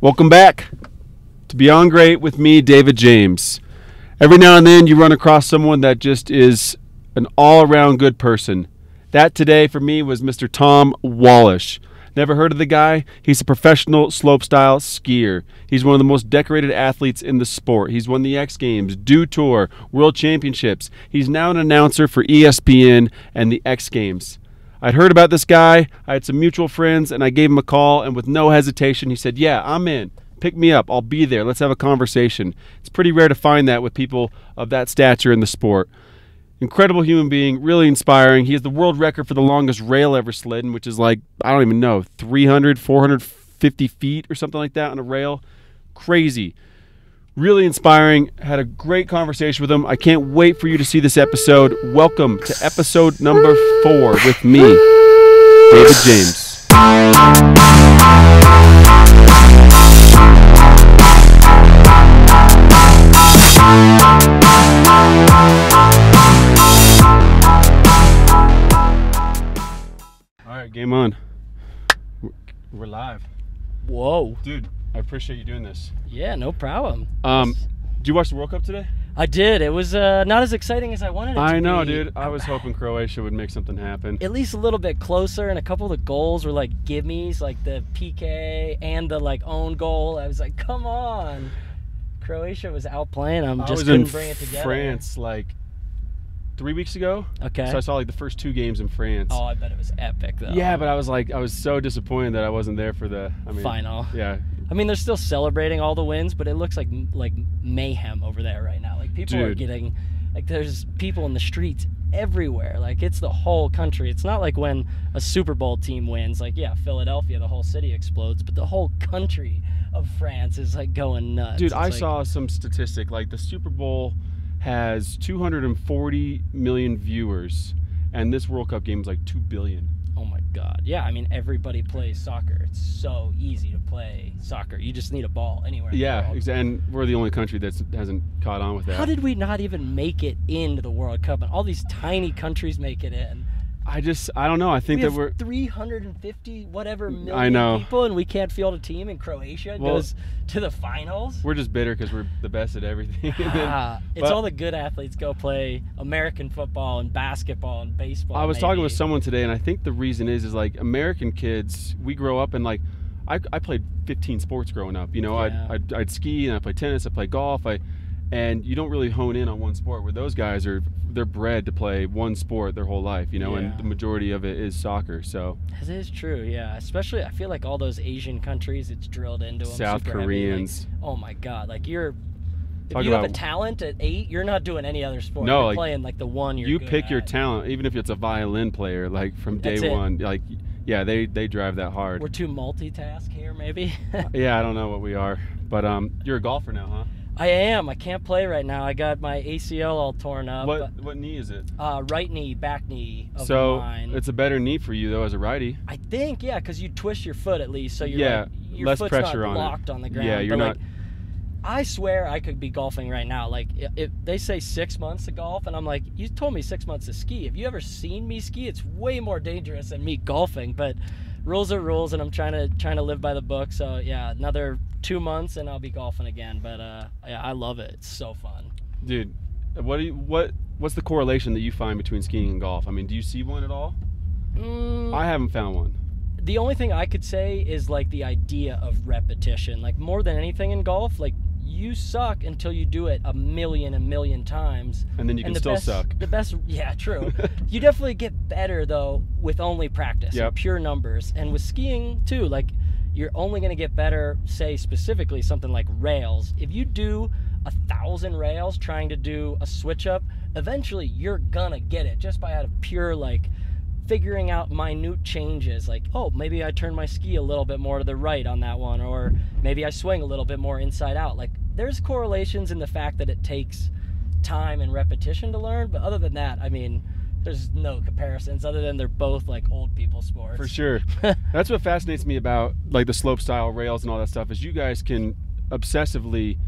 Welcome back to Beyond Great with me, David James. Every now and then you run across someone that just is an all-around good person. That today for me was Mr. Tom Wallisch. Never heard of the guy? He's a professional slopestyle skier. He's one of the most decorated athletes in the sport. He's won the X Games, Dew Tour, World Championships. He's now an announcer for ESPN and the X Games. I'd heard about this guy, I had some mutual friends, and I gave him a call, and with no hesitation, he said, yeah, I'm in. Pick me up. I'll be there. Let's have a conversation. It's pretty rare to find that with people of that stature in the sport. Incredible human being, really inspiring. He has the world record for the longest rail ever slidden, which is like, I don't even know, 300, 450 feet or something like that on a rail. Crazy. Really inspiring. Had a great conversation with him. I can't wait for you to see this episode. Welcome to episode number 4 with me, David James. All right, game on. We're live. Whoa. Dude, I appreciate you doing this. Yeah, no problem. Did you watch the World Cup today? I did. It was not as exciting as I wanted it to be. I know, dude. I was hoping Croatia would make something happen. At least a little bit closer, and a couple of the goals were like gimmies, like the PK and the like own goal. I was like, come on. Croatia was outplaying them. Just couldn't bring it together. France like 3 weeks ago. Okay. So I saw like the first 2 games in France. Oh, I bet it was epic though. Yeah, but I was so disappointed that I wasn't there for the final. Yeah. I mean, they're still celebrating all the wins, but it looks like mayhem over there right now. Like people are getting, like there's people in the streets everywhere. Like it's the whole country. It's not like when a Super Bowl team wins. Like yeah, Philadelphia, the whole city explodes, but the whole country of France is like going nuts. Dude, I saw some statistic like the Super Bowl has 240 million viewers, and this World Cup game is like 2 billion. Oh my God. Yeah, I mean, everybody plays soccer. It's so easy to play soccer. You just need a ball anywhere. Yeah, exactly. And we're the only country that hasn't caught on with that. How did we not even make it into the World Cup? And all these tiny countries make it in. I don't know. I think we that have we're 350 whatever million people, and we can't field a team. And Croatia goes to the finals. We're just bitter because we're the best at everything. It's all the good athletes go play American football and basketball and baseball. I was talking with someone today, and I think the reason is like American kids. We grow up and like I played 15 sports growing up. You know, yeah. I'd ski and I play tennis. I play golf. And you don't really hone in on one sport. Where those guys they're bred to play one sport their whole life, you know, and the majority of it is soccer. So that is true, yeah. Especially, I feel like all those Asian countries, it's drilled into them. South Koreans. Like, oh my God, like if you have a talent at 8, you're not doing any other sport. No, you're playing like the one you're good pick at. your talent, even if it's a violin player, like from day one. Like, yeah, they drive that hard. We're too multitask here, maybe. Yeah, I don't know what we are, but you're a golfer now, huh? I am. I can't play right now. I got my ACL all torn up. What knee is it? Right knee, back knee of mine. So it's a better knee for you though as a righty. I think, yeah, because you twist your foot at least, so your less foot's pressure not on locked on the ground. Yeah, you're not. I swear I could be golfing right now. Like if they say 6 months to golf, and I'm like, you told me 6 months to ski. Have you ever seen me ski? It's way more dangerous than me golfing, but rules are rules, and I'm trying to live by the book. So yeah, another 2 months and I'll be golfing again. But yeah, I love it. It's so fun. Dude, what's the correlation that you find between skiing and golf? I mean, do you see one at all? I haven't found one. The only thing I could say is like the idea of repetition. Like more than anything in golf, like you suck until you do it a million times, and then you can still suck. The best, yeah, true. You definitely get better though with only practice, and pure numbers, and with skiing too. Like you're only going to get better, say specifically something like rails. If you do 1,000 rails trying to do a switch up, eventually you're gonna get it just by out of pure like figuring out minute changes, like, oh, maybe I turn my ski a little bit more to the right on that one, or maybe I swing a little bit more inside out. Like there's correlations in the fact that it takes time and repetition to learn, but other than that, I mean, there's no comparisons other than they're both like old people sports. For sure. That's what fascinates me about like the slope style rails and all that stuff is you guys can obsessively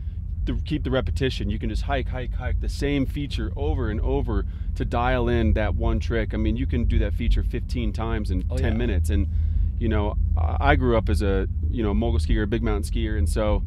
keep the repetition. You can just hike the same feature over and over to dial in that one trick. I mean, you can do that feature 15 times in 10 minutes. And you know, I grew up as a a mogul skier, a big mountain skier, and so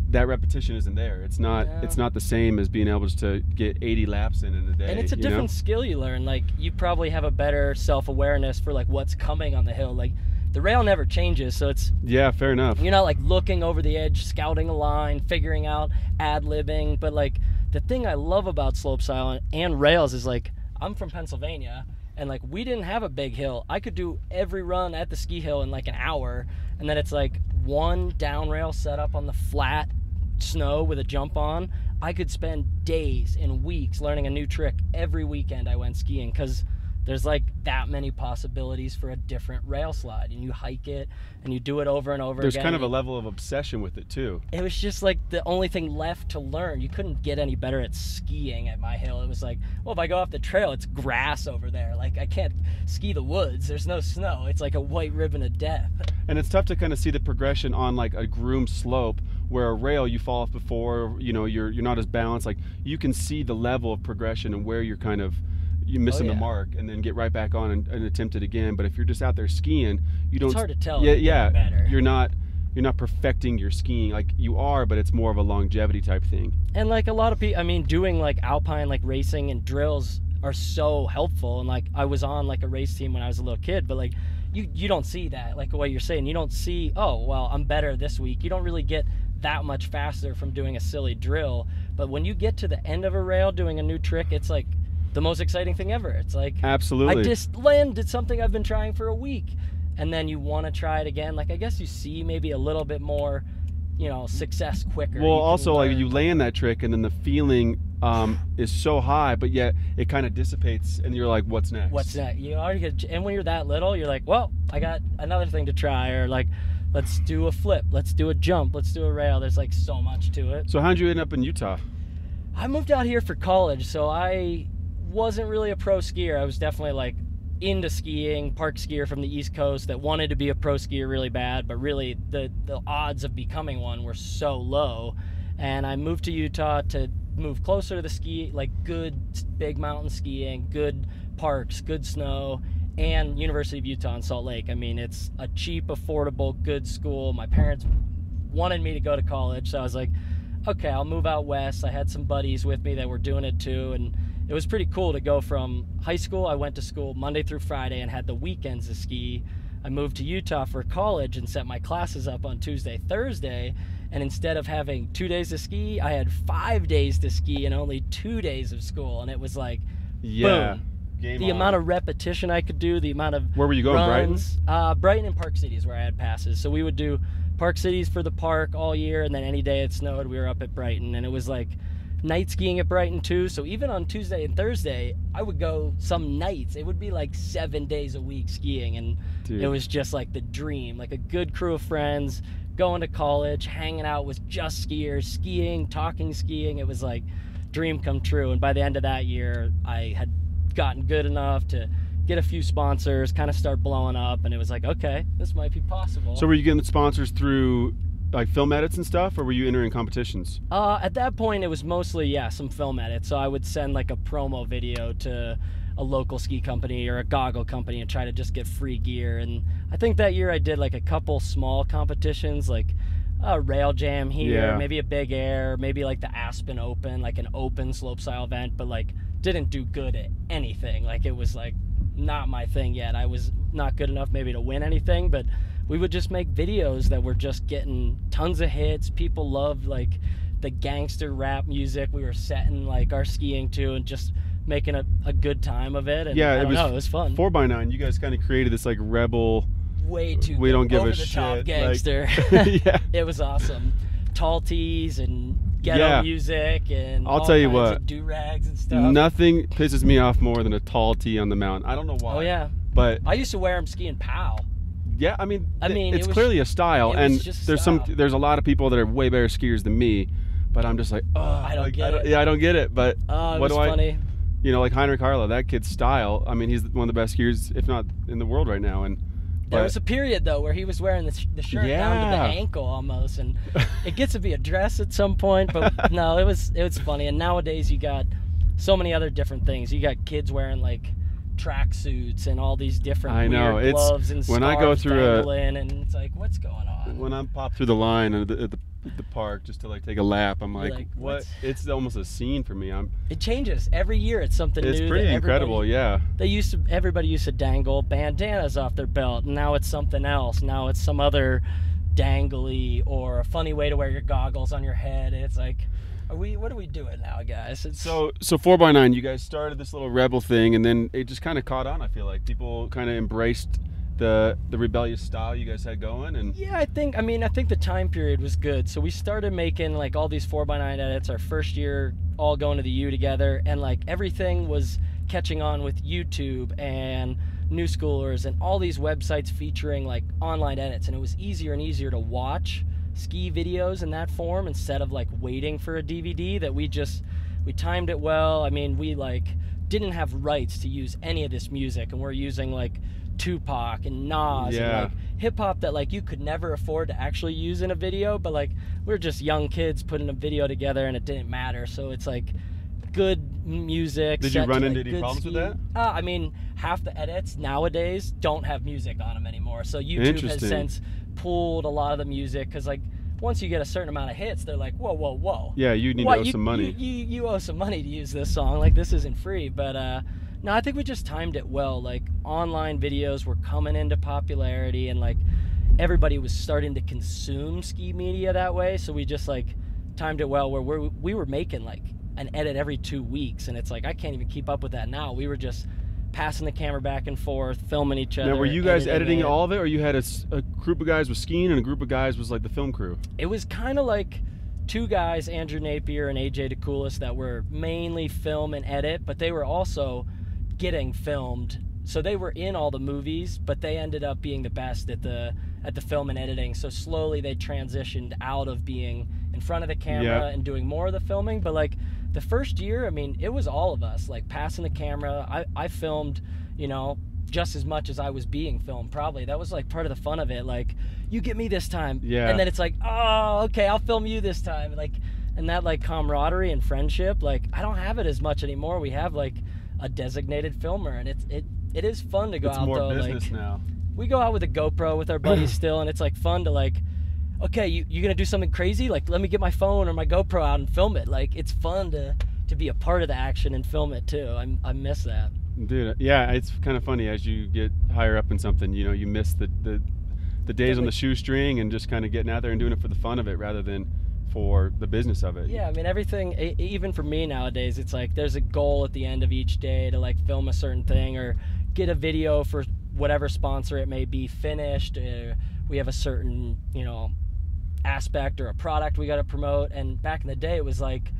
that repetition isn't there. It's not the same as being able just to get 80 laps in a day. And it's a different skill you learn. Like, you probably have a better self-awareness for like what's coming on the hill. Like, the rail never changes, so it's... Yeah, fair enough. You're not like looking over the edge, scouting a line, figuring out, ad-libbing. But like, the thing I love about slopestyle and rails is like, I'm from Pennsylvania, and like, we didn't have a big hill. I could do every run at the ski hill in like an hour, and then it's like one down rail set up on the flat snow with a jump on. I could spend days and weeks learning a new trick every weekend I went skiing, because there's like that many possibilities for a different rail slide, and you hike it and you do it over and over again. There's kind of a level of obsession with it too. It was just like the only thing left to learn. You couldn't get any better at skiing at my hill. It was like, well, if I go off the trail, it's grass over there. Like, I can't ski the woods. There's no snow. It's like a white ribbon of death. And it's tough to kind of see the progression on like a groomed slope, where a rail you fall off before, you're not as balanced. Like, you can see the level of progression and where you're missing the mark, and then get right back on and attempt it again. But if you're just out there skiing, you don't. It's hard to tell. Yeah. You're not perfecting your skiing. Like, you are, but it's more of a longevity type thing. And like a lot of people, I mean, doing like alpine, like racing and drills are so helpful. And like, I was on like a race team when I was a little kid, but like, you don't see that. Like what you're saying, you don't see, oh, well, I'm better this week. You don't really get that much faster from doing a silly drill. But when you get to the end of a rail doing a new trick, it's like the most exciting thing ever. It's like, absolutely, I just landed something I've been trying for a week, and then you want to try it again. Like, I guess you see maybe a little bit more, success quicker. Well, also like you land that trick, and then the feeling is so high, but yet it kind of dissipates, and you're like, what's next? What's next? You already get, and when you're that little, you're like, well, I got another thing to try, or like, let's do a flip, let's do a jump, let's do a rail. There's like so much to it. So how'd you end up in Utah? I moved out here for college, so I wasn't really a pro skier. I was definitely like into skiing, park skier from the East Coast that wanted to be a pro skier really bad, but really the odds of becoming one were so low. And I moved to Utah to move closer to the ski, like good big mountain skiing, good parks, good snow, and University of Utah in Salt Lake. I mean, it's a cheap, affordable, good school. My parents wanted me to go to college, so I was like, okay, I'll move out west. I had some buddies with me that were doing it too, and it was pretty cool to go from high school. I went to school Monday through Friday and had the weekends to ski. I moved to Utah for college and set my classes up on Tuesday, Thursday, and instead of having 2 days to ski, I had 5 days to ski and only 2 days of school, and it was like, boom. The amount of repetition I could do, the amount of Where were you going, runs, Brighton and Park Cities, where I had passes. So we would do Park Cities for the park all year, and then any day it snowed, we were up at Brighton. And it was like night skiing at Brighton too. So even on Tuesday and Thursday, I would go some nights. It would be like 7 days a week skiing, and It was just like the dream. Like a good crew of friends, going to college, hanging out with just skiers, skiing, talking skiing. It was like dream come true. And by the end of that year, I had gotten good enough to get a few sponsors, kind of start blowing up, and it was like, okay, this might be possible. So were you getting the sponsors through like film edits and stuff, or were you entering competitions? At that point, it was mostly, some film edits. So I would send like a promo video to a local ski company or a goggle company and try to just get free gear. And I think that year I did like a couple small competitions, like a rail jam here, maybe a big air, maybe like the Aspen Open, like an open slopestyle event, but like didn't do good at anything. Like it was like not my thing yet. I was not good enough maybe to win anything, but we would just make videos that were just getting tons of hits. People loved like the gangster rap music we were setting like our skiing to, and just making a good time of it. And it was fun. 4x9, you guys kind of created this like rebel, way too we don't give over a the shit top gangster. Like, It was awesome. Tall tees and ghetto music, and I'll tell you what, do rags and stuff. Nothing pisses me off more than a tall tee on the mountain. I don't know why. Oh yeah, but I used to wear them skiing POW. Yeah, I mean it's clearly a style, and there's a lot of people that are way better skiers than me, but I'm just like, I don't get it. Yeah, I don't get it. But it was funny. Like Heinrich Harlow, that kid's style. I mean, he's one of the best skiers, if not in the world right now. And there was a period though where he was wearing the shirt down to the ankle almost, and it gets to be a dress at some point. But no, it was funny. And nowadays you got so many other different things. You got kids wearing like tracksuits and all these different weird it's gloves and when I go scarves through dangling, and it's like, what's going on? when I'm popped through the line at the park just to like take a lap, I'm like what? It's almost a scene for me. It changes every year. It's something new. It's pretty incredible, yeah. Everybody used to dangle bandanas off their belt, and now it's something else. Now it's some other dangly or a funny way to wear your goggles on your head. And it's like, what are we doing now, guys? So 4x9, you guys started this little rebel thing, and then it just kind of caught on. I feel like people kind of embraced the rebellious style you guys had going. And yeah, I think the time period was good. So we started making like all these 4x9 edits our first year, all going to the U together, and like everything was catching on with YouTube and New Schoolers and all these websites featuring like online edits, and it was easier and easier to watch ski videos in that form instead of like waiting for a DVD. That we timed it well. I mean, we like didn't have rights to use any of this music, and we're using like Tupac and Nas and like hip hop that like you could never afford to actually use in a video, but like we're just young kids putting a video together and it didn't matter. So it's like good music. Did you run into any problems with that? I mean, half the edits nowadays don't have music on them anymore. So YouTube has since pulled a lot of the music, because like once you get a certain amount of hits, they're like, whoa. Yeah, you need to owe some money. You owe some money to use this song. Like, this isn't free. But no, I think we just timed it well. Like, online videos were coming into popularity, and like everybody was starting to consume ski media that way. So we just like timed it well, where we were making like an edit every 2 weeks, and it's like I can't even keep up with that now. We were just passing the camera back and forth, filming each other. Now, were you guys editing all of it, or you had a group of guys was skiing and a group of guys was like the film crew? It was kind of like two guys, Andrew Napier and AJ DeCoulis, that were mainly film and edit, but they were also getting filmed. So they were in all the movies, but they ended up being the best at the film and editing. So slowly they transitioned out of being in front of the camera and doing more of the filming. But like the first year, I mean, it was all of us like passing the camera. I filmed, you know, just as much as I was being filmed. Probably that was like part of the fun of it. Like, you get me this time, and then it's like, oh, okay, I'll film you this time. Like, and that like camaraderie and friendship, like I don't have it as much anymore. We have like a designated filmer, and it is fun to go out. It's more business like, now. We go out with a GoPro with our buddies still, and it's like fun to like, okay, you gonna do something crazy? Like, let me get my phone or my GoPro out and film it. Like, it's fun to be a part of the action and film it too. I miss that. Dude, yeah, it's kind of funny as you get higher up in something, you know, you miss the days on the shoestring and just kind of getting out there and doing it for the fun of it rather than for the business of it. Yeah, I mean, everything, even for me nowadays, it's like there's a goal at the end of each day to like film a certain thing or get a video for whatever sponsor it may be finished. We have a certain, you know, aspect or a product we got to promote. And back in the day, it was like,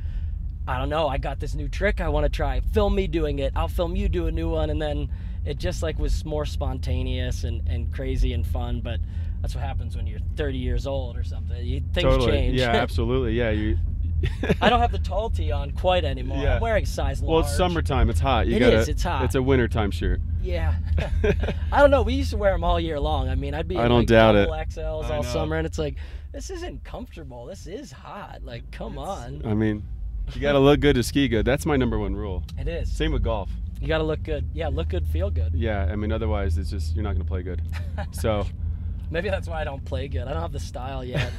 I don't know, I got this new trick I want to try. Film me doing it. I'll film you do a new one. And then it just like was more spontaneous and crazy and fun. But that's what happens when you're 30 years old or something. Things change. Yeah, absolutely. Yeah, I don't have the tall tee on quite anymore. Yeah. I'm wearing size large. Well, it's summertime. It's hot. It's hot. It's a wintertime shirt. Yeah. I don't know. We used to wear them all year long. I mean, I'd be in like double XLs all summer, and it's like, this isn't comfortable. This is hot. Like, come on. I mean, you got to look good to ski good. That's my #1 rule. It is. Same with golf. You got to look good. Yeah, look good, feel good. Yeah, I mean, otherwise it's just, you're not going to play good. So maybe that's why I don't play good. I don't have the style yet.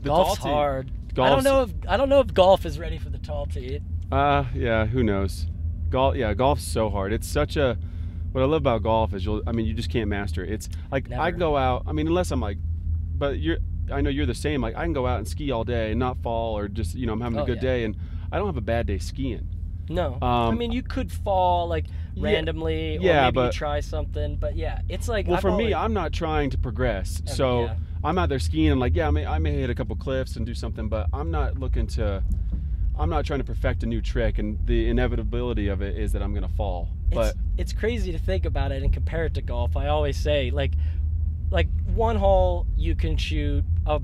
Golf's hard. I don't know if golf is ready for the tall tee. Yeah, who knows? Golf's so hard. It's such a, what I love about golf is you just can't master it. It's like, I go out, I mean, unless I'm like, but I know you're the same, like I can go out and ski all day and not fall, or just, you know, I'm having a good day, and I don't have a bad day skiing. No. I mean, you could fall like randomly, or maybe you try something, but yeah, it's like, well, for me, I'm not trying to progress. So I'm out there skiing and like, I may hit a couple cliffs and do something, but I'm not trying to perfect a new trick, and the inevitability of it is that I'm going to fall. But it's crazy to think about it and compare it to golf. I always say like one hole you can shoot a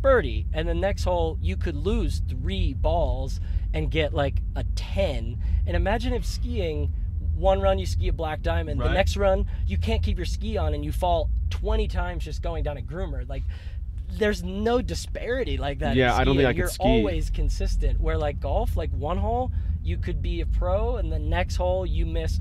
birdie, and the next hole you could lose 3 balls and get like a 10. And imagine if skiing, one run you ski a black diamond, the next run you can't keep your ski on and you fall 20 times just going down a groomer. Like, there's no disparity like that. Yeah, I don't think I could ski. You're always consistent. Where like golf, like one hole you could be a pro, and the next hole you miss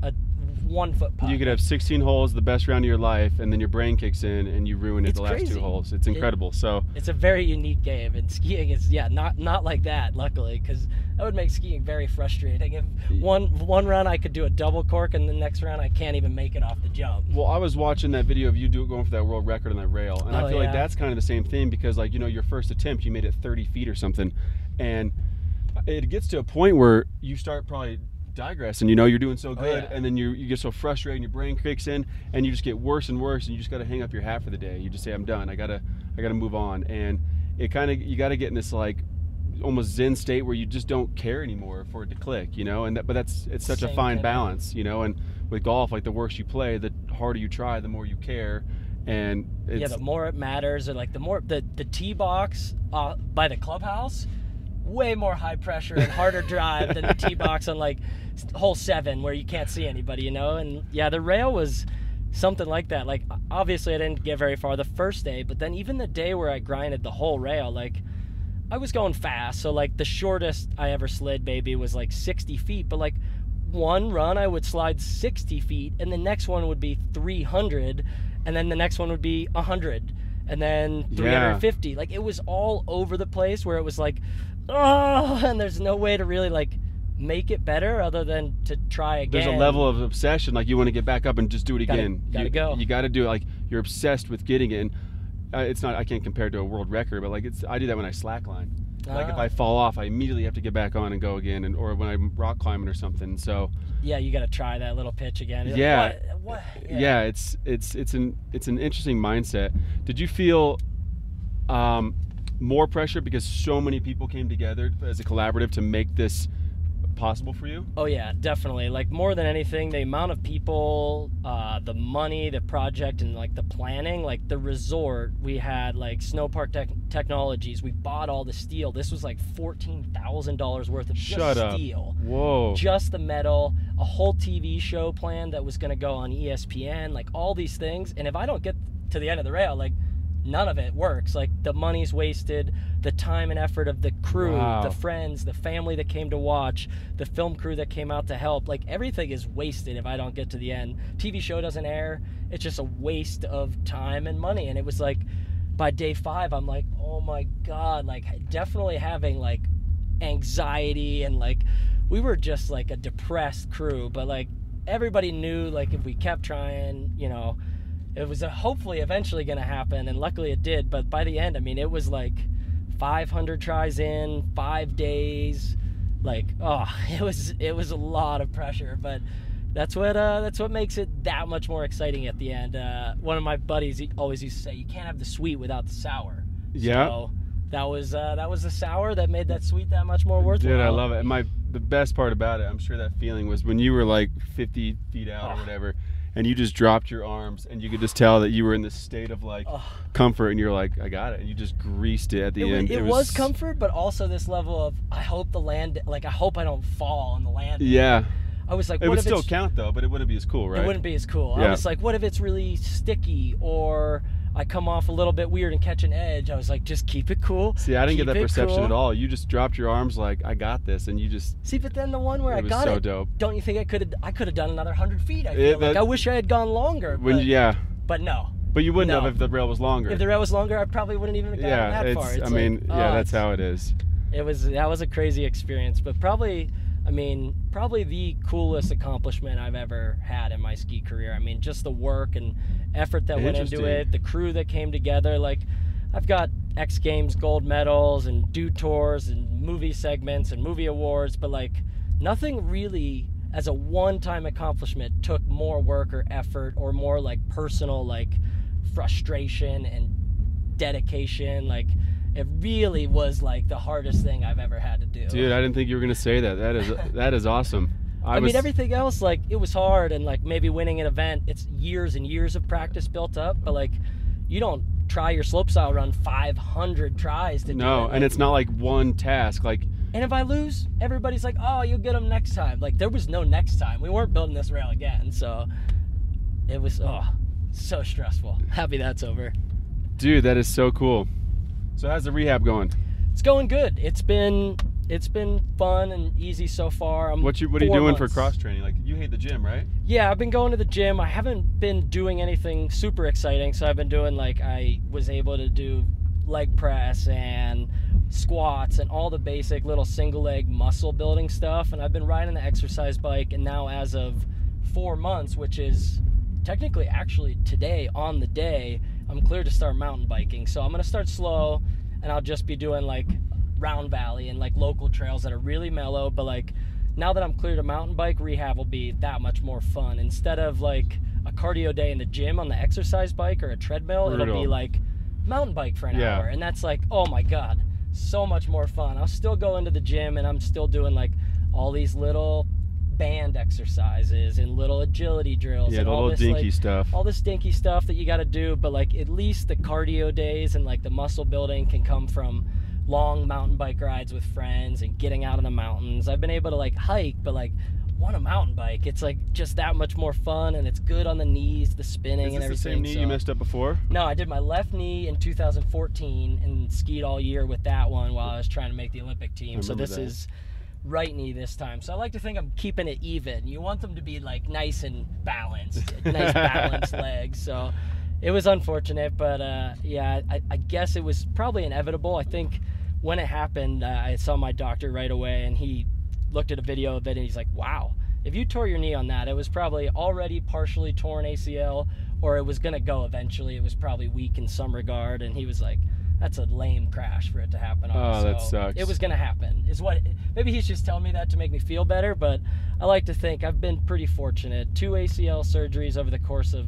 1 foot putt. You could have 16 holes, the best round of your life, and then your brain kicks in and you ruin it the last 2 holes. It's incredible. So it's a very unique game, and skiing is not like that, luckily, because that would make skiing very frustrating. If one run I could do a double cork, and the next round I can't even make it off the jump. Well, I was watching that video of you going for that world record on that rail, and I feel like that's kind of the same thing, because like, you know, your first attempt you made it 30 feet or something, and it gets to a point where you start probably digressing, you know, you're doing so good, and then you get so frustrated and your brain kicks in and you just get worse and worse, and you just got to hang up your hat for the day. You just say, I'm done, I gotta move on. And it kind of, you got to get in this like almost zen state where you just don't care anymore for it to click, you know. And it's such a fine balance, you know. And with golf, like, the worse you play, the harder you try, the more you care. And it's, the more it matters. Or like the more the tee box by the clubhouse, way more high pressure and harder drive than the tee box on like hole 7 where you can't see anybody, you know. And yeah, the rail was something like that. Like, obviously I didn't get very far the first day, but then even the day where I grinded the whole rail, like, I was going fast. So like the shortest I ever slid maybe was like 60 feet, but like one run I would slide 60 feet and the next one would be 300, and then the next one would be 100, and then 350. Like, it was all over the place, where it was like, oh, and there's no way to really like make it better other than to try again. There's a level of obsession, like you want to get back up and just do it again. You got to do it. Like, you're obsessed with getting it. And it's not, I can't compare it to a world record, but like, I do that when I slackline. Like, if I fall off, I immediately have to get back on and go again, or when I'm rock climbing or something. So yeah, you got to try that little pitch again. Yeah. Like, what? Yeah, it's an interesting mindset. Did you feel more pressure because so many people came together as a collaborative to make this possible for you? Oh yeah, definitely. Like, more than anything, the amount of people, the money, the project, and like the planning. Like, the resort, we had like Snowpark Technologies. We bought all the steel. This was like $14,000 worth of just steel. Whoa. Just the metal, a whole TV show plan that was going to go on ESPN, like all these things. And if I don't get to the end of the rail, like, none of it works. Like, the money's wasted, the time and effort of the crew, the friends, the family that came to watch, the film crew that came out to help. Like, everything is wasted if I don't get to the end. TV show doesn't air. It's just a waste of time and money. And it was like, by day 5, I'm like, oh my God, like, definitely having like anxiety, and like, we were just like a depressed crew. But like, everybody knew, like, if we kept trying, you know, it was hopefully eventually going to happen, and luckily it did. But by the end, I mean, it was like 500 tries in 5 days. Like, oh, it was a lot of pressure, but that's what makes it that much more exciting at the end. One of my buddies always used to say, you can't have the sweet without the sour. Yeah. So that was the sour that made that sweet that much more worthwhile. Dude, I love it. And the best part about it, I'm sure that feeling was when you were like 50 feet out or whatever, and you just dropped your arms, and you could just tell that you were in this state of like comfort, and you're like, I got it, and you just greased it at the end. It was comfort, but also this level of, I hope I hope I don't fall on the landing. Yeah. I was like, it would still count though, but it wouldn't be as cool, right? It wouldn't be as cool. Yeah. I was like, what if it's really sticky, or I come off a little bit weird and catch an edge? I was like, just keep it cool. See, I didn't get that perception at all. You just dropped your arms like, I got this, and you just... See, but then the one where I got it, dope. Don't you think I could have done another 100 feet? I feel like I wish I had gone longer. But no. But you wouldn't have if the rail was longer. If the rail was longer, I probably wouldn't even have gotten that far. I mean, that's how it is. That was a crazy experience, but probably the coolest accomplishment I've ever had in my ski career. I mean, just the work and effort that went into it, the crew that came together. Like, I've got X Games gold medals and Dew Tours and movie segments and movie awards, but like, nothing really as a one-time accomplishment took more work or effort or more like personal like frustration and dedication. Like, it really was like the hardest thing I've ever had to do. Dude, I didn't think you were gonna say that. That is awesome. I mean, everything else, like, it was hard, and like maybe winning an event, it's years and years of practice built up, but like, you don't try your slopestyle run 500 tries to do it. No, and it's not like one task. Like, and if I lose, everybody's like, oh, you'll get them next time. Like, there was no next time. We weren't building this rail again, so it was so stressful. Happy that's over. Dude, that is so cool. So how's the rehab going? It's going good. It's been it's been fun and easy so far. What are you doing for cross training? Like, you hate the gym, right? Yeah, I've been going to the gym. I haven't been doing anything super exciting, so I've been doing, like, I was able to do leg press and squats and all the basic little single leg muscle building stuff, and I've been riding the exercise bike, and now as of 4 months, which is technically actually today on the day, I'm cleared to start mountain biking. So I'm going to start slow, and I'll just be doing like Round Valley and like local trails that are really mellow, but like now that I'm cleared to mountain bike, rehab will be that much more fun. Instead of like a cardio day in the gym on the exercise bike or a treadmill, Brutal. it'll be like mountain bike for an hour, and that's like, oh my god, so much more fun. I'll still go into the gym, and I'm still doing like all these little band exercises and little agility drills, yeah, and the all little this dinky like, stuff. all this dinky stuff that you got to do, but like at least the cardio days and like the muscle building can come from long mountain bike rides with friends and getting out in the mountains. I've been able to like hike, but like on a mountain bike, it's like just that much more fun, and it's good on the knees, the spinning and everything. Is this the same knee you messed up before? No, I did my left knee in 2014 and skied all year with that one while I was trying to make the Olympic team. So this is right knee this time. So I like to think I'm keeping it even. You want them to be like nice and balanced, nice balanced legs. So it was unfortunate, but yeah, I guess it was probably inevitable. I think when it happened, I saw my doctor right away, and he looked at a video of it, and he's like, wow, if you tore your knee on that, it was probably already partially torn ACL, or it was going to go eventually. It was probably weak in some regard, and he was like, that's a lame crash for it to happen on. Oh, so that sucks. It was going to happen. Maybe he's just telling me that to make me feel better, but I like to think I've been pretty fortunate. 2 ACL surgeries over the course of,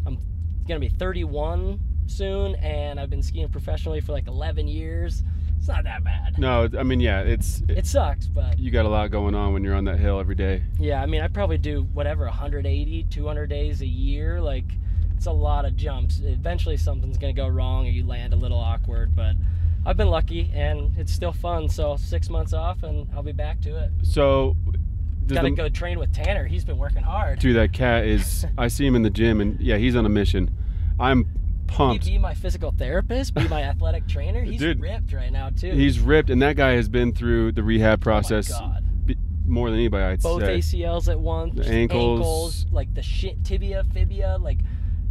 I'm going to be 31 soon, and I've been skiing professionally for like 11 years. It's not that bad. No, I mean, yeah, it sucks, but you got a lot going on when you're on that hill every day. Yeah, I mean, I probably do whatever, 180, 200 days a year. Like, it's a lot of jumps. Eventually something's going to go wrong, or you land a little awkward, but I've been lucky, and it's still fun. So 6 months off, and I'll be back to it. So gotta go train with Tanner. He's been working hard. Dude, that cat is, I see him in the gym, and yeah, he's on a mission. I'm pumped. He be my physical therapist, be my athletic trainer. He's ripped right now too. He's ripped, and that guy has been through the rehab process more than anybody, I'd say. Both ACLs at once, the ankles, like the tibia, fibia, like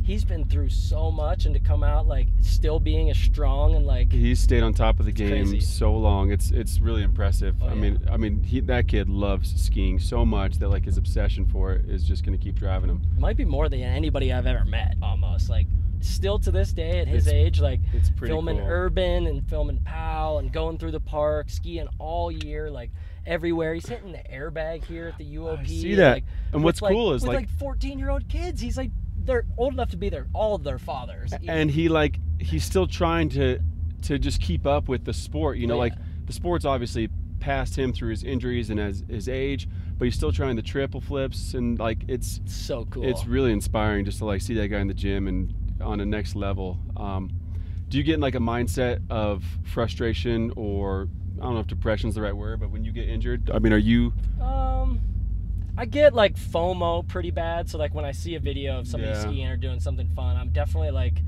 he's been through so much, and to come out like still being as strong, and like he's stayed on top of the game crazy. So long. It's really impressive. Oh, I mean that kid loves skiing so much that like his obsession for it is just going to keep driving him. Might be more than anybody I've ever met, almost. Like still to this day at his age, like filming cool. Urban and filming POW and going through the park, skiing all year, like everywhere. He's hitting the airbag here at the UOP. I see that. Like, and what's cool is with like 14-year-old kids, he's like, they're old enough to be all of their fathers. And he's still trying to just keep up with the sport. You know, like the sport's obviously passed him through his injuries and as his age, but he's still trying the triple flips, and like it's so cool. It's really inspiring just to like see that guy in the gym and on a next level. Do you get in like a mindset of frustration, or I don't know if depression's the right word, but when you get injured, I mean, are you? I get like FOMO pretty bad. So like when I see a video of somebody skiing or doing something fun, I'm definitely like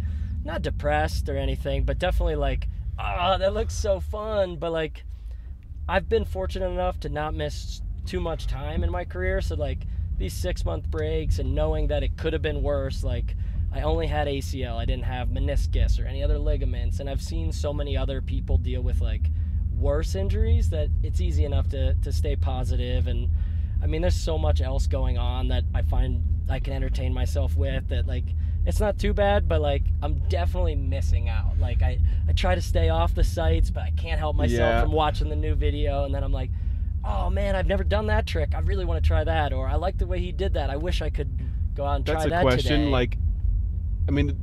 not depressed or anything, but definitely like, that looks so fun. But like I've been fortunate enough to not miss too much time in my career. So like these 6-month breaks and knowing that it could have been worse, like I only had ACL. I didn't have meniscus or any other ligaments. And I've seen so many other people deal with like worse injuries that it's easy enough to stay positive. And I mean, there's so much else going on that I find I can entertain myself with that, like, it's not too bad, but like I'm definitely missing out. Like I try to stay off the sites, but I can't help myself from watching the new video, and then I'm like, oh man, I've never done that trick. I really want to try that, or I like the way he did that. I wish I could go out and try that today. That's a question. Like, I mean,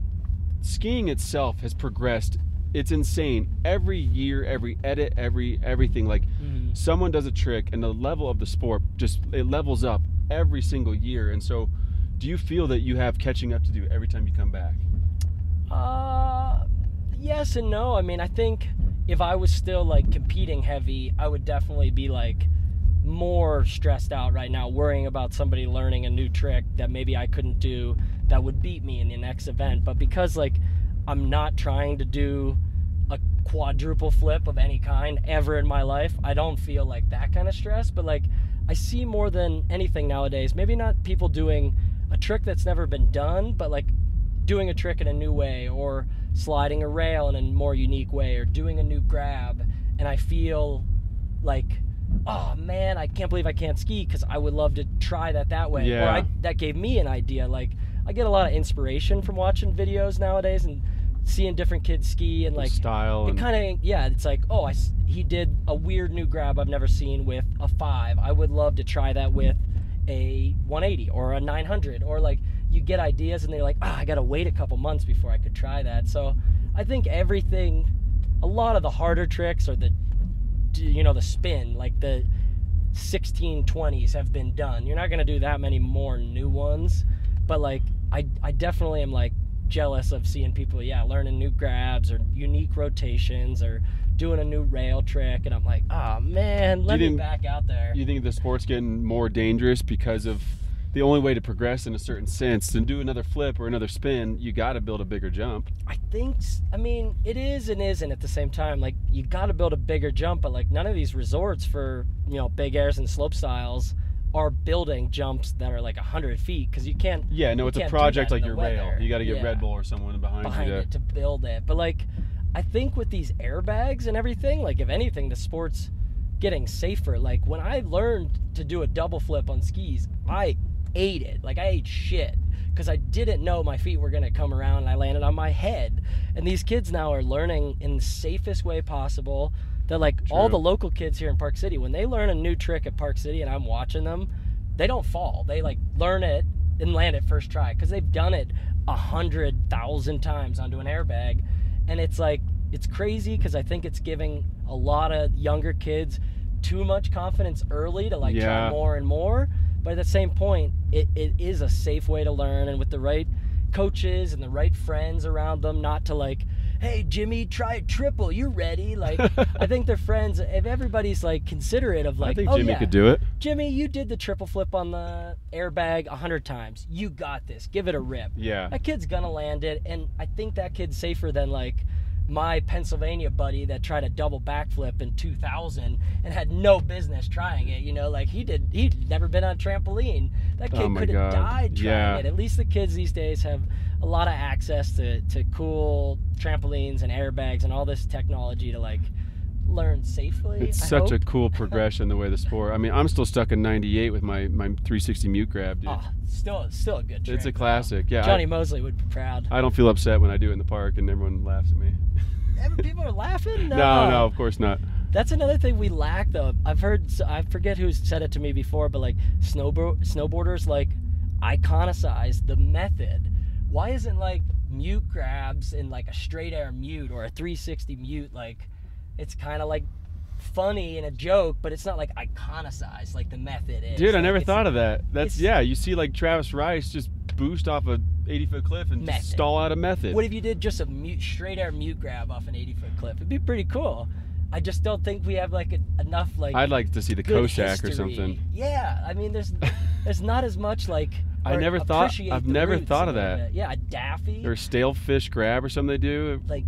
skiing itself has progressed. It's insane. Every year, every edit, everything. Like, someone does a trick, and the level of the sport it levels up every single year. And so, do you feel that you have catching up to do every time you come back? Yes and no. I mean, I think if I was still like competing heavy, I would definitely be like more stressed out right now, worrying about somebody learning a new trick that maybe I couldn't do that would beat me in the next event. But because like I'm not trying to do a quadruple flip of any kind ever in my life. I don't feel like that kind of stress, but like I see more than anything nowadays, maybe not people doing a trick that's never been done, but like doing a trick in a new way, or sliding a rail in a more unique way, or doing a new grab, and I feel like, oh man, I can't believe I can't ski because I would love to try that way. Yeah. Or that gave me an idea. Like I get a lot of inspiration from watching videos nowadays and seeing different kids ski, and like style. It kind of, yeah, it's like, oh, he did a weird new grab I've never seen with a 5. I would love to try that with a 180 or a 900, or like you get ideas and they're like, I gotta wait a couple months before I could try that. So I think everything, a lot of the harder tricks, or the, you know, the spin, like the 1620s have been done. You're not gonna do that many more new ones, but like I definitely am like jealous of seeing people, learning new grabs or unique rotations or doing a new rail trick, and I'm like, oh man, let me back out there. You think the sport's getting more dangerous because of the only way to progress in a certain sense and do another flip or another spin, you got to build a bigger jump? I mean, it is and isn't at the same time. Like, you got to build a bigger jump, but like none of these resorts for, you know, big airs and slope styles are building jumps that are like 100 feet, because you can't. Yeah, no, it's a project like your rail. You got to get Red Bull or someone behind you it to build it. But like, I think with these airbags and everything, like if anything, the sport's getting safer. Like when I learned to do a double flip on skis, I ate it. Like I ate shit because I didn't know my feet were gonna come around, and I landed on my head. And these kids now are learning in the safest way possible. They're like, all the local kids here in Park City, when they learn a new trick at Park City and I'm watching them, they don't fall. They like learn it and land it first try because they've done it 100,000 times onto an airbag. And it's like, it's crazy because I think it's giving a lot of younger kids too much confidence early to like try more and more. But at the same point, it is a safe way to learn, and with the right coaches and the right friends around them, not to like, hey Jimmy, try a triple, you ready? Like I think their friends, if everybody's like considerate of like, I think Jimmy could do it. Jimmy, you did the triple flip on the airbag 100 times. You got this. Give it a rip. Yeah. That kid's gonna land it, and I think that kid's safer than like my Pennsylvania buddy that tried a double backflip in 2000 and had no business trying it. You know, like he'd never been on a trampoline. That kid could have died trying it. At least the kids these days have a lot of access to cool trampolines and airbags and all this technology to like learn safely. It's such a cool progression the way the sport. I mean, I'm still stuck in '98 with my 360 mute grab, dude. Oh, still a good trick. It's a classic. Yeah. Johnny Mosley would be proud. I don't feel upset when I do it in the park and everyone laughs at me. People are laughing? No, of course not. That's another thing we lack, though. I've heard, I forget who said it to me before, but like snowboarders like iconicize the method. Why isn't like mute grabs in like a straight air mute or a 360 mute, like it's kind of like funny and a joke, but it's not like iconicized like the method is. Dude, I never thought of that. That's you see like Travis Rice just boost off a 80-foot cliff and just stall out a method. What if you did just a straight air mute grab off an 80-foot cliff? It'd be pretty cool. I just don't think we have like enough like. I'd like to see the Koshak or something. Yeah, I mean, there's not as much like. I've never thought of that. Yeah, a Daffy or a stale fish grab or something they do. Like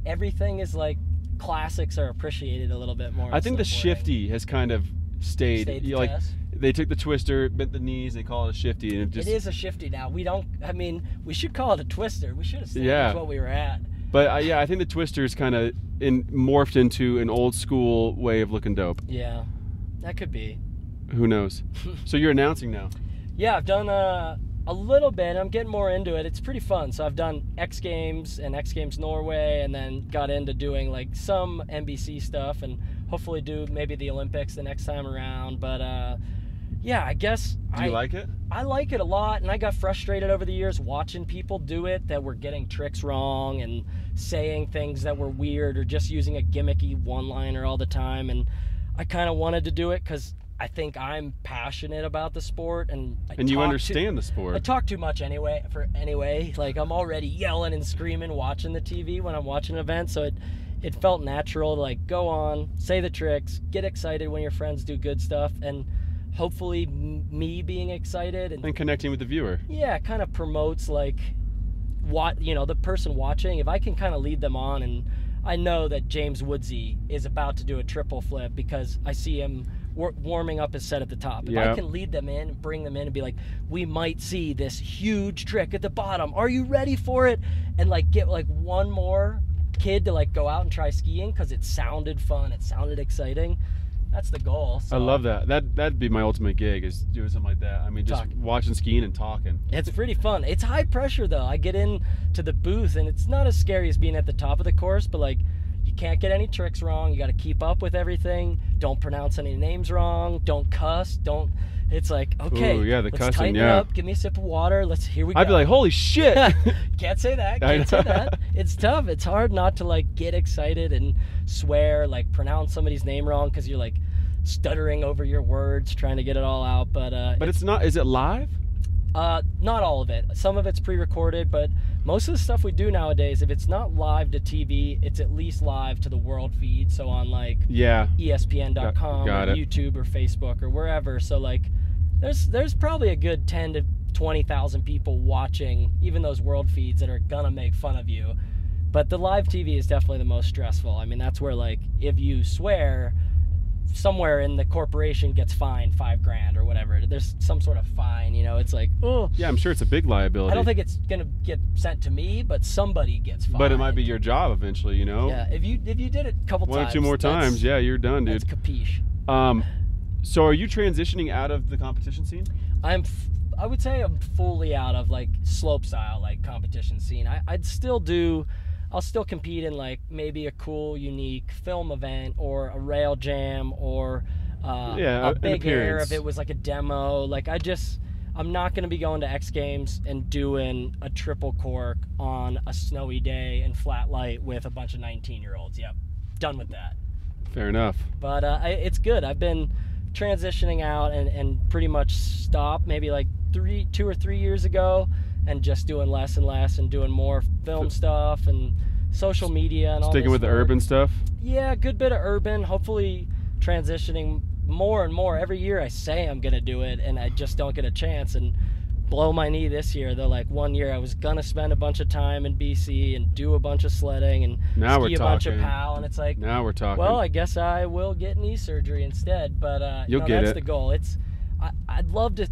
everything is like classics are appreciated a little bit more. I think the shifty has kind of stayed like test. They took the twister, bent the knees, they call it a shifty, and it is a shifty now. We should call it a twister. We should have stayed with what we were at. But I think the twister is kind of morphed into an old school way of looking dope. Yeah, that could be. Who knows? So you're announcing now? Yeah, I've done a little bit. I'm getting more into it. It's pretty fun. So I've done X Games and X Games Norway, and then got into doing like some NBC stuff, and hopefully do maybe the Olympics the next time around. But yeah, I guess. Do you like it? I like it a lot, and I got frustrated over the years watching people do it that were getting tricks wrong and saying things that were weird or just using a gimmicky one-liner all the time. And I kind of wanted to do it because I think I'm passionate about the sport, and you understand the sport. I talk too much anyway. Like I'm already yelling and screaming watching the TV when I'm watching an event, so it felt natural to like go on, say the tricks, get excited when your friends do good stuff, and hopefully me being excited and connecting with the viewer. Yeah, kind of promotes like the person watching. If I can kind of lead them on, and I know that James Woodsy is about to do a triple flip because I see him warming up his set at the top. If I can lead them in, bring them in and be like, we might see this huge trick at the bottom. Are you ready for it? And like get like one more kid to like go out and try skiing because it sounded fun. It sounded exciting. That's the goal. So. I love that. That'd be my ultimate gig, is doing something like that. I mean, just watching skiing and talking. It's pretty fun. It's high pressure though. I get into the booth and it's not as scary as being at the top of the course, but like you can't get any tricks wrong. You got to keep up with everything. Don't pronounce any names wrong. Don't cuss. Don't. It's like, okay, ooh, yeah, the let's cussing, tighten it up. Give me a sip of water. Here we go. I'd be like, holy shit. Can't say that. Can't say that. It's tough. It's hard not to like get excited and swear, like pronounce somebody's name wrong because you're like stuttering over your words, trying to get it all out. But it's not. Is it live? Not all of it. Some of it's pre-recorded, but most of the stuff we do nowadays, if it's not live to TV, it's at least live to the world feed. So on like ESPN.com or YouTube or Facebook or wherever. So like there's probably a good 10 to 20,000 people watching even those world feeds that are gonna make fun of you. But the live TV is definitely the most stressful. I mean, that's where like if you swear, somewhere in the corporation gets fined $5,000 or whatever. There's some sort of fine, you know. It's like, oh yeah, I'm sure it's a big liability. I don't think it's gonna get sent to me, but somebody gets fined. But it might be your job eventually, you know. Yeah, if you did it a couple times, one or two more times, yeah, you're done, dude. That's capiche. So are you transitioning out of the competition scene? I would say I'm fully out of like slopestyle like competition scene. I'll still compete in like maybe a cool, unique film event or a rail jam or a big air if it was like a demo. Like I'm not going to be going to X Games and doing a triple cork on a snowy day and flat light with a bunch of 19-year-olds. Yep, done with that. Fair enough. But it's good. I've been transitioning out and pretty much stopped maybe like 2 or 3 years ago, and just doing less and less and doing more film stuff and social media and all this. Sticking with the urban stuff? Yeah, a good bit of urban. Hopefully transitioning more and more. Every year I say I'm going to do it, and I just don't get a chance. And blow my knee this year. Though, like one year I was going to spend a bunch of time in BC and do a bunch of sledding and ski a bunch of POW. And it's like, now we're talking. Well, I guess I will get knee surgery instead. But that's the goal. I'd love to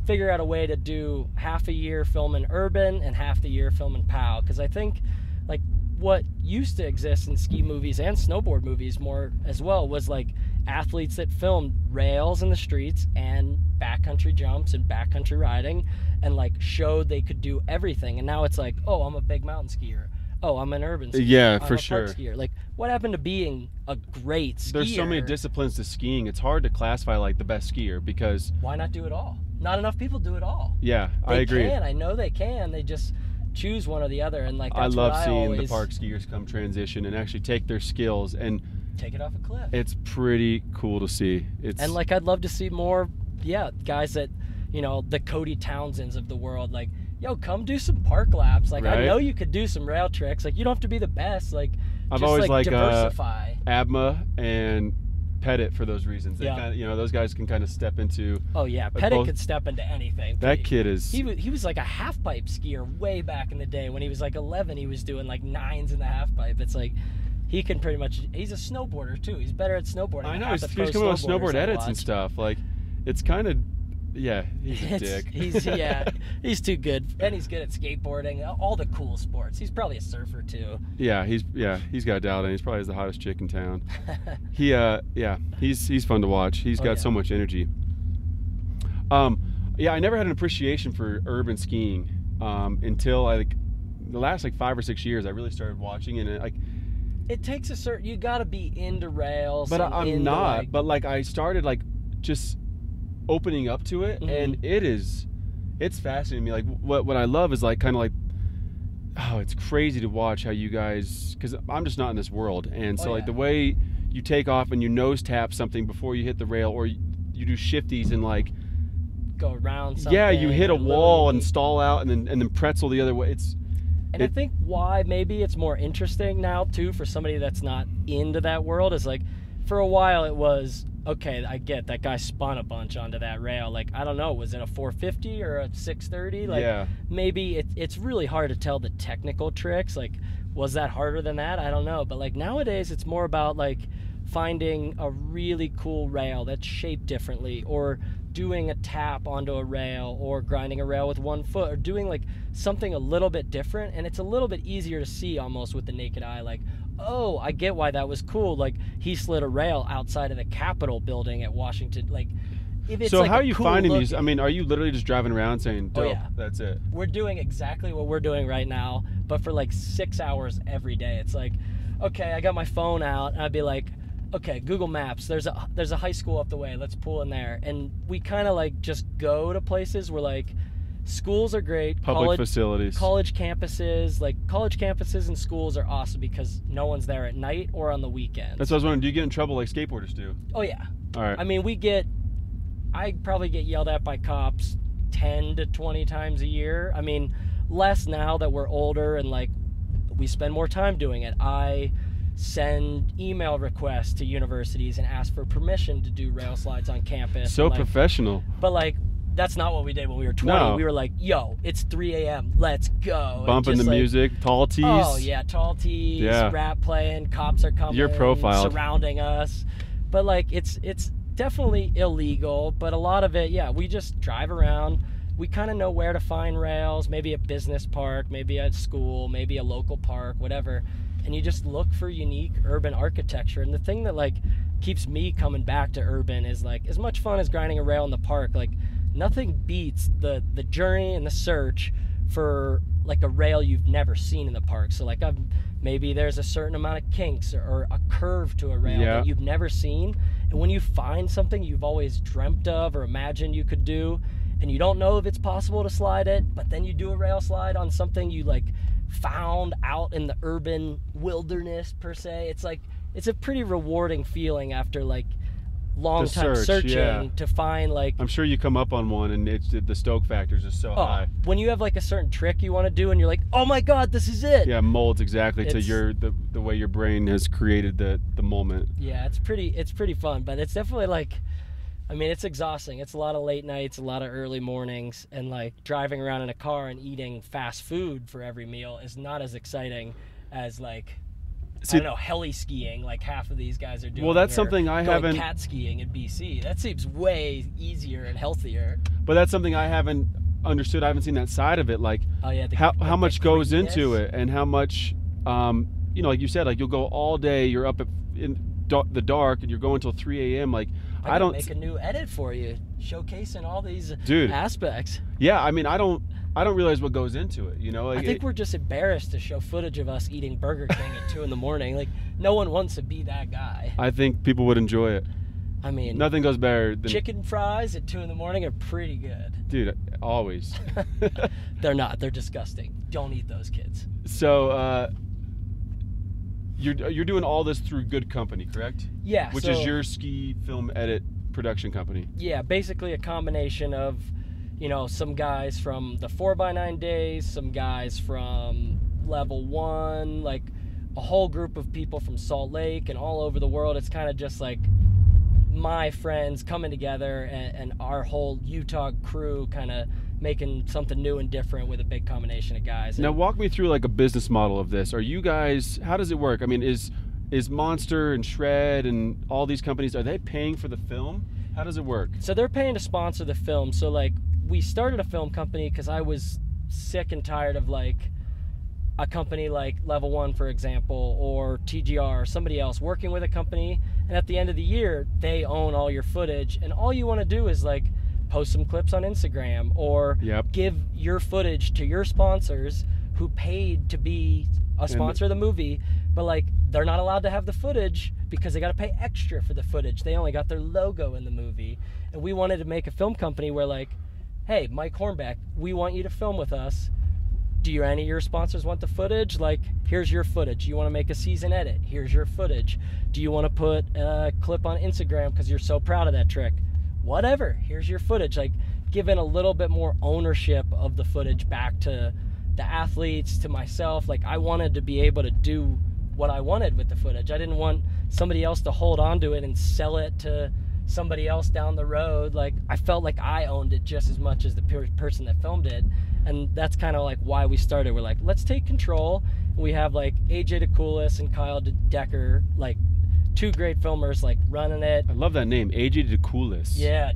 figure out a way to do half a year filming urban and half the year filming POW, because I think like what used to exist in ski movies and snowboard movies more as well was like athletes that filmed rails in the streets and backcountry jumps and backcountry riding and like showed they could do everything. And now it's like, oh, I'm a big mountain skier. Oh, I'm an urban skier. Yeah, I'm for a sure. park skier. Like, what happened to being a great skier? There's so many disciplines to skiing. It's hard to classify like the best skier because why not do it all? Not enough people do it all. Yeah, I agree. They can. I know they can. They just choose one or the other. And like that's I love what seeing always the park skiers come transition and actually take their skills and take it off a cliff. It's pretty cool to see. And like I'd love to see more, guys that, the Cody Townsends of the world, like, yo, come do some park laps. Like, right? I know you could do some rail tricks. Like, you don't have to be the best. Like, I've just always liked diversify. Abma and Pettit for those reasons. They kinda, those guys can kind of step into. Oh yeah, Pettit could step into anything. That kid is. He was like a half pipe skier way back in the day. When he was like 11, he was doing like 9s in the half pipe. It's like he can pretty much. He's a snowboarder too. He's better at snowboarding. I know. He's coming with snowboard edits and stuff. Like, it's kind of. Yeah, he's a dick. He's too good, and he's good at skateboarding, all the cool sports. He's probably a surfer too. Yeah, he's got it out, and he's probably the hottest chick in town. He's fun to watch. He's got so much energy. I never had an appreciation for urban skiing until the last 5 or 6 years. I really started watching, and it takes a certain. You got to be into rails. But I'm not. But I started just opening up to it, and it's fascinating to me. Like what I love is it's crazy to watch how you guys, because I'm just not in this world, and so the way you take off and you nose tap something before you hit the rail, or you do shifties and go around something. Yeah, you hit a wall and stall out and then pretzel the other way. I think why maybe it's more interesting now too for somebody that's not into that world is for a while it was, okay, I get that guy spun a bunch onto that rail. I don't know, was it a 450 or a 630? Maybe it's really hard to tell the technical tricks. Was that harder than that? I don't know. But like nowadays it's more about like finding a really cool rail that's shaped differently, or doing a tap onto a rail, or grinding a rail with 1 foot, or doing like something a little bit different. And it's a little bit easier to see almost with the naked eye, like, oh, I get why that was cool. Like he slid a rail outside of the Capitol building at Washington. Like, if it's so like how are you cool finding looking, these? I mean, are you literally just driving around saying, dope, oh, yeah. That's it? We're doing exactly what we're doing right now, but for like 6 hours every day. It's like, okay, I got my phone out, and I'd be like, okay, Google Maps, there's a high school up the way, let's pull in there. And we kind of like just go to places where like schools are great, public facilities, college campuses. Like college campuses and schools are awesome because no one's there at night or on the weekends. That's what I was wondering. Do you get in trouble like skateboarders do? Oh yeah. All right. I mean, I probably get yelled at by cops 10 to 20 times a year. I mean, less now that we're older and like we spend more time doing it. I send email requests to universities and ask for permission to do rail slides on campus. So like, professional. But like, that's not what we did when we were 20. No. We were like, yo, it's 3 a.m. Let's go. Bumping the like, music, tall tees. Oh yeah, tall tees, yeah. rap playing, cops are coming, You're profiled, surrounding us. But like, it's definitely illegal, but a lot of it, yeah, we just drive around. We kind of know where to find rails, maybe a business park, maybe at school, maybe a local park, whatever. And you just look for unique urban architecture. And the thing that like keeps me coming back to urban is like, as much fun as grinding a rail in the park, like nothing beats the journey and the search for like a rail you've never seen in the park. So like maybe there's a certain amount of kinks or a curve to a rail that you've never seen. And when you find something you've always dreamt of or imagined you could do, and you don't know if it's possible to slide it, but then you do a rail slide on something you like found out in the urban wilderness per se, it's like, it's a pretty rewarding feeling after like long time searching to find like, I'm sure you come up on one and it's the stoke factor is just so high. When you have like a certain trick you want to do and you're like, oh my god, this is it. Yeah, molds exactly to the way your brain has created the moment. Yeah, it's pretty fun, but it's definitely like, I mean, it's exhausting. It's a lot of late nights, a lot of early mornings, and like driving around in a car and eating fast food for every meal is not as exciting as like, I don't know, heli skiing like half of these guys are doing. Well, that's something I haven't. Cat skiing in BC. That seems way easier and healthier. But that's something I haven't understood. I haven't seen that side of it. Like, how much goes into it, and how much, you know, like you said, like you'll go all day. You're up in the dark, and you're going till 3 a.m. Like, I don't make a new edit for you, showcasing all these aspects. Yeah, I mean, I don't realize what goes into it. You know, like, I think we're just embarrassed to show footage of us eating Burger King at 2 a.m. Like, no one wants to be that guy. I think people would enjoy it. I mean, nothing goes better than chicken fries at 2 a.m. are pretty good. Dude, always. They're not. They're disgusting. Don't eat those, kids. So, you're doing all this through Good Company, correct? Yeah. Which is your ski film edit production company. Yeah, basically a combination of, you know, some guys from the 4x9 days, some guys from Level 1, like a whole group of people from Salt Lake and all over the world. It's kind of just like my friends coming together and our whole Utah crew kind of making something new and different with a big combination of guys. Now walk me through like a business model of this. Are you guys, how does it work? I mean, is Monster and Shred and all these companies, are they paying for the film? How does it work? So they're paying to sponsor the film. So like we started a film company because I was sick and tired of like a company like Level 1, for example, or TGR or somebody else working with a company, and at the end of the year they own all your footage, and all you want to do is like post some clips on Instagram or give your footage to your sponsors who paid to be a sponsor of the movie, but like they're not allowed to have the footage because they got to pay extra for the footage. They only got their logo in the movie. And we wanted to make a film company where like, hey, Mike Hornbeck, we want you to film with us. Do any of your sponsors want the footage? Like, here's your footage. You want to make a season edit? Here's your footage. Do you want to put a clip on Instagram because you're so proud of that trick? Whatever, here's your footage. Like, giving a little bit more ownership of the footage back to the athletes, to myself. Like, I wanted to be able to do what I wanted with the footage. I didn't want somebody else to hold on to it and sell it to somebody else down the road. Like, I felt like I owned it just as much as the person that filmed it. And that's kind of like why we started. We're like, let's take control. We have like AJ DeCoulis and Kyle Decker, like 2 great filmers, like running it. I love that name, AJ DeCoulis. Yeah,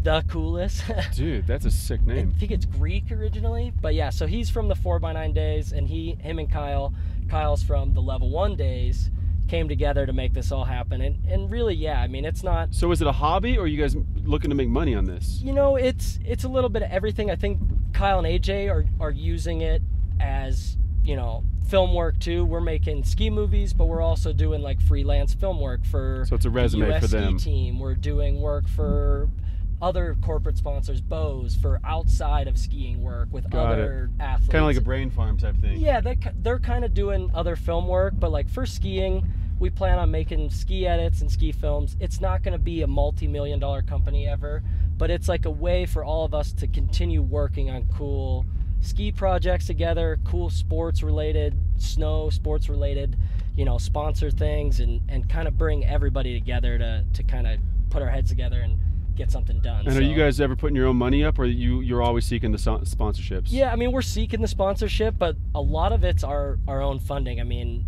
the coolest. Dude, that's a sick name. I think it's Greek originally, but yeah. So he's from the 4x9 days, and him and Kyle's from the Level 1 days, came together to make this all happen. And really, yeah, I mean, it's not. So is it a hobby, or are you guys looking to make money on this? You know, it's a little bit of everything. I think Kyle and AJ are using it as, you know, film work too. We're making ski movies, but we're also doing like freelance film work for. So it's a resume the US for them. Ski team. We're doing work for other corporate sponsors, Bose, for outside of skiing work with other athletes. Kind of like a brain farm type thing. Yeah, they're kind of doing other film work, but like for skiing, we plan on making ski edits and ski films. It's not going to be a multi-million-dollar company ever, but it's like a way for all of us to continue working on cool ski projects together, cool sports-related, snow sports-related, you know, sponsor things, and kind of bring everybody together to kind of put our heads together and get something done. And are you guys ever putting your own money up, or you're always seeking the sponsorships? Yeah, I mean, we're seeking the sponsorship, but a lot of it's our own funding. I mean,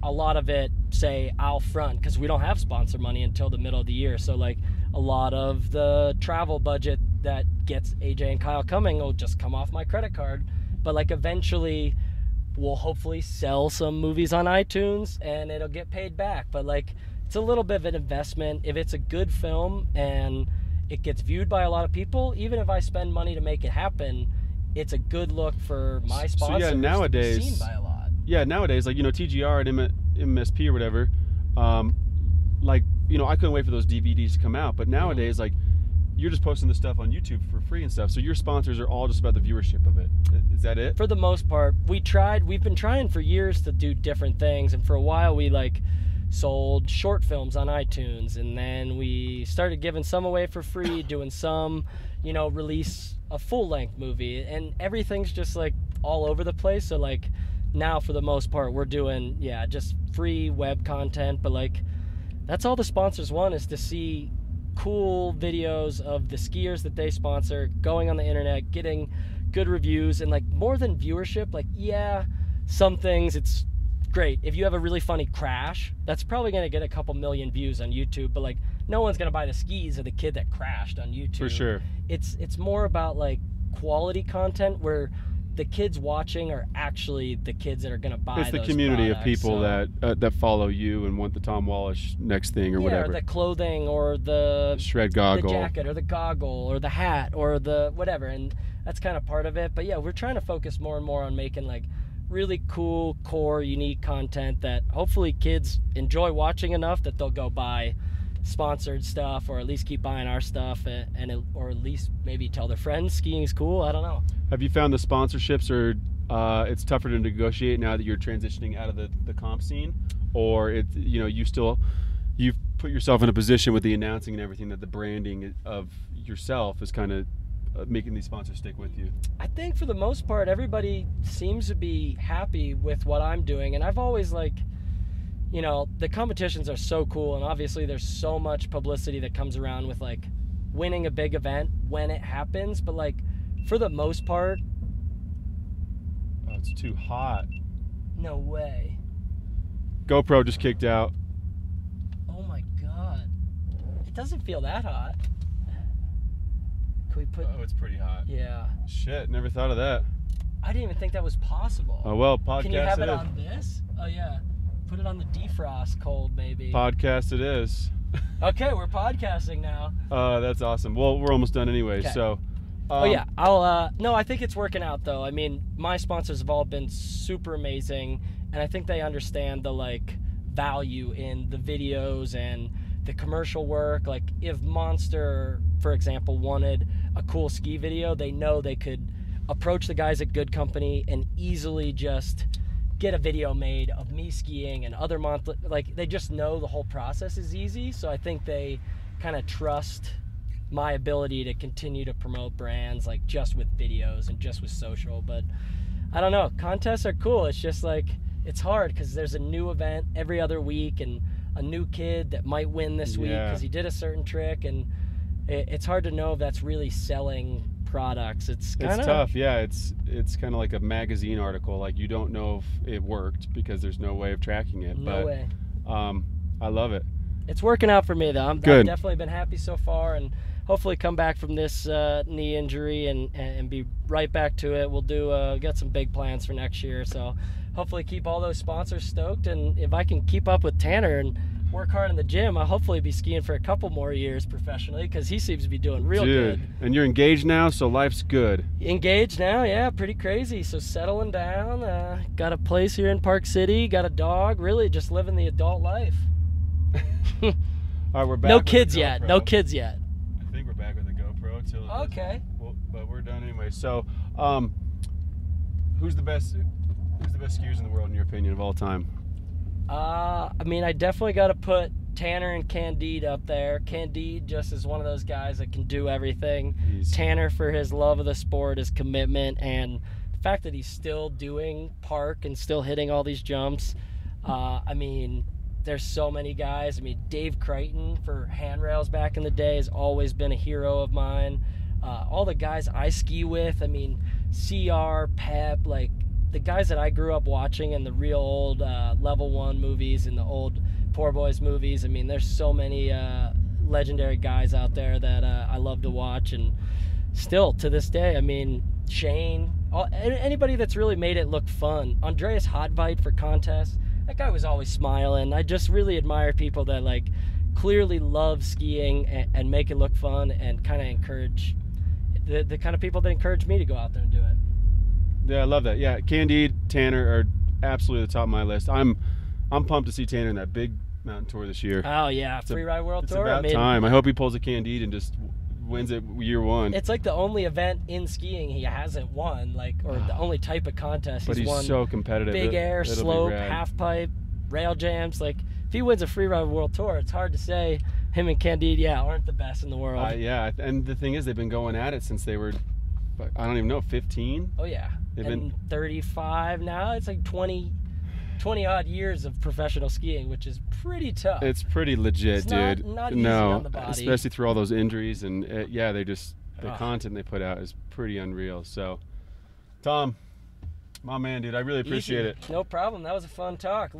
a lot of it, say, I'll front, because we don't have sponsor money until the middle of the year. So, like, a lot of the travel budget that gets AJ and Kyle coming will just come off my credit card. But, like, eventually we'll hopefully sell some movies on iTunes, and it'll get paid back. But, like, it's a little bit of an investment. If it's a good film and it gets viewed by a lot of people, even if I spend money to make it happen, it's a good look for my sponsors. So yeah, nowadays, to be seen by a lot. Yeah, nowadays, like, you know, TGR and MSP or whatever, like, you know, I couldn't wait for those DVDs to come out. But nowadays, like, you're just posting this stuff on YouTube for free and stuff. So your sponsors are all just about the viewership of it. Is that it? For the most part, we've been trying for years to do different things, and for a while we like sold short films on iTunes, and then we started giving some away for free, doing some, you know, release a full-length movie, and everything's just like all over the place. So like now for the most part we're doing, yeah, just free web content, but like that's all the sponsors want, is to see cool videos of the skiers that they sponsor going on the internet, getting good reviews, and like more than viewership, like, yeah, some things it's great. If you have a really funny crash, that's probably going to get a couple million views on YouTube, but like no one's going to buy the skis of the kid that crashed on YouTube. For sure. It's more about like quality content where the kids watching are actually the kids that are going to buy those It's the community products. of people that follow you and want the Tom Wallisch next thing or whatever. Or the clothing or the shred goggle, the jacket or the goggle or the hat or the whatever, and that's kind of part of it. But yeah, we're trying to focus more and more on making like really cool, core, unique content that hopefully kids enjoy watching enough that they'll go buy sponsored stuff, or at least keep buying our stuff, or at least maybe tell their friends skiing's cool. I don't know. Have you found the sponsorships or it's tougher to negotiate now that you're transitioning out of the comp scene, or you've put yourself in a position with the announcing and everything that the branding of yourself is kind of making these sponsors stick with you? I think for the most part everybody seems to be happy with what I'm doing, and I've always like, you know, the competitions are so cool, and obviously there's so much publicity that comes around with like winning a big event when it happens, but like for the most part, oh, it's too hot. No way. GoPro just kicked out. Oh my god, it doesn't feel that hot. Can we put? Oh, it's pretty hot. Yeah. Shit, never thought of that. I didn't even think that was possible. Oh well, podcast. Can you have it is. on this? Oh yeah. Put it on the defrost cold, maybe. Podcast it is. Okay, we're podcasting now. That's awesome. Well, we're almost done anyway, okay. So. Oh yeah, no, I think it's working out though. I mean, my sponsors have all been super amazing, and I think they understand the like value in the videos and the commercial work. Like if Monster, for example, wanted a cool ski video, they know they could approach the guys at Good Company and easily just get a video made of me skiing and other like they just know the whole process is easy. So I think they kind of trust my ability to continue to promote brands like just with videos and just with social. But I don't know, contests are cool. It's just like it's hard because there's a new event every other week and a new kid that might win this week because he did a certain trick, and it's hard to know if that's really selling products. It's kind of tough. Yeah, it's kind of like a magazine article. Like, you don't know if it worked because there's no way of tracking it. No way. I love it. It's working out for me though. I've definitely been happy so far, and hopefully come back from this knee injury and be right back to it. We'll got some big plans for next year, so hopefully keep all those sponsors stoked. And if I can keep up with Tanner and work hard in the gym, I'll hopefully be skiing for a couple more years professionally, because he seems to be doing real good. And you're engaged now, so life's good. Engaged now, yeah, pretty crazy. So settling down, got a place here in Park City, got a dog, really just living the adult life. All right, we're back. No kids yet. No kids yet. I think we're back with the GoPro. Okay. But we're done anyway. So, who's the best skiers in the world in your opinion of all time? I mean, I definitely got to put Tanner and Candide up there. Candide just is one of those guys that can do everything. Tanner for his love of the sport, his commitment, and the fact that he's still doing park and still hitting all these jumps. I mean, there's so many guys. I mean, Dave Crichton for handrails back in the day has always been a hero of mine. All the guys I ski with, I mean, CR, Pep, like the guys that I grew up watching in the real old Level 1 movies and the old Poor Boys movies. I mean, there's so many legendary guys out there that I love to watch. And still, to this day, I mean, Shane, anybody that's really made it look fun. Andreas Hotveit for contests. That guy was always smiling. I just really admire people that like clearly love skiing and make it look fun, and kind of encourage the kind of people that encourage me to go out there and do it. Yeah, I love that. Yeah, Candide, Tanner are absolutely the top of my list. I'm pumped to see Tanner in that big mountain tour this year. Oh yeah, Free Ride World Tour. It's about time. I hope he pulls a Candide and just wins it year one. It's like the only event in skiing he hasn't won, like, or the only type of contest but he's won. But he's so competitive. Big air, slope, half pipe, rail jams. Like, if he wins a Free Ride World Tour, it's hard to say him and Candide, aren't the best in the world. Yeah, and the thing is, they've been going at it since they were, I don't even know, 15? Oh yeah, they've been 35 now. It's like 20 odd years of professional skiing, which is pretty tough. It's pretty legit, dude. Not easy on the body. Especially through all those injuries, and the content they put out is pretty unreal. So, Tom, my man, dude, I really appreciate it. No problem. That was a fun talk. A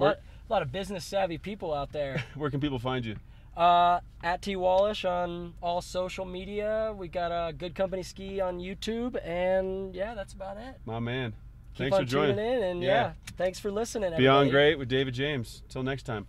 lot of business savvy people out there. Where can people find you? At T Wallisch on all social media. We got a Good Company Ski on YouTube, and yeah, that's about it. My man. Keep Thanks on for joining in, and yeah, thanks for listening. Beyond Great with David James. Till next time.